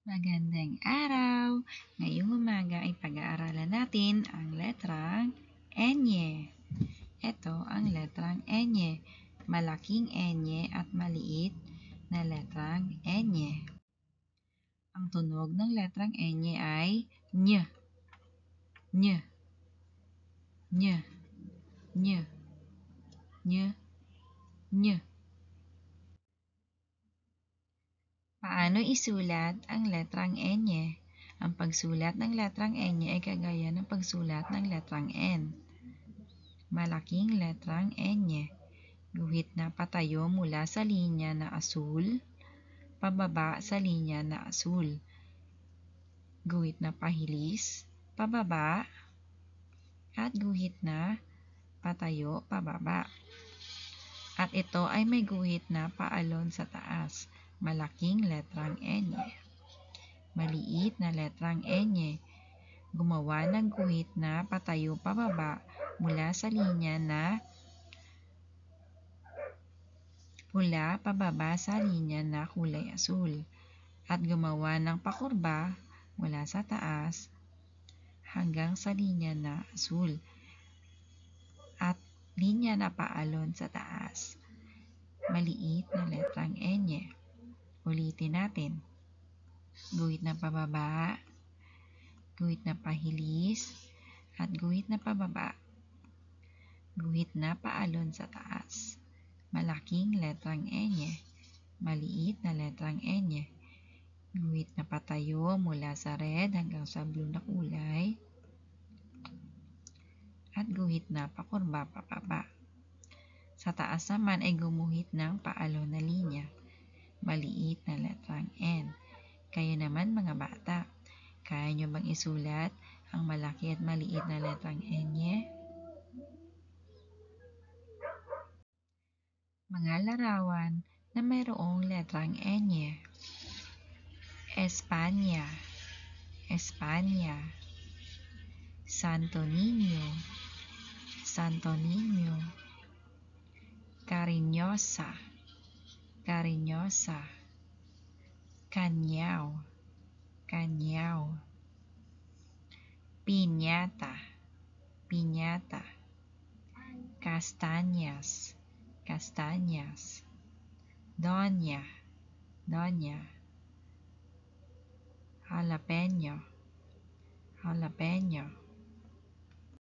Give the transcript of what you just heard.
Magandang araw! Ngayong umaga ay pag-aaralan natin ang letrang Enye. Ito ang letrang Enye. Malaking Enye at maliit na letrang Enye. Ang tunog ng letrang Enye ay ny, ny, ny, ny, ny, ny. Paano isulat ang letrang Enye? Ang pagsulat ng letrang Enye ay kagaya ng pagsulat ng letrang N. Malaking letrang Enye. Guhit na patayo mula sa linya na asul, pababa sa linya na asul. Guhit na pahilis, pababa, at guhit na patayo, pababa. At ito ay may guhit na paalon sa taas. Malaking letrang Enye. Maliit na letrang Enye. Gumawa ng guhit na patayo pababa mula sa linya na pula pababa sa linya na kulay asul. At gumawa ng pakurba mula sa taas hanggang sa linya na asul. At linya na paalon sa taas. Maliit na letrang Enye. Ulitin natin. Guhit na pababa, guhit na pahilis, at guhit na pababa. Guhit na paalon sa taas. Malaking letrang Enye. Maliit na letrang Enye. Guhit na patayo mula sa red hanggang sa blue na kulay. At guhit na pakurba pababa. Sa taas naman ay gumuhit ng paalon na linya. Maliit na letrang N. Kayo naman mga bata, kaya nyo bang isulat ang malaki at maliit na letrang Enye? Mga larawan na mayroong letrang Enye. Espanya, Espanya. Santo Niño, Santo Niño. Cariñosa, Cariñosa. Cañao, Cañao. Piñata, Piñata. Castañas, Castañas. Doña, Doña. Jalapeño, Jalapeño.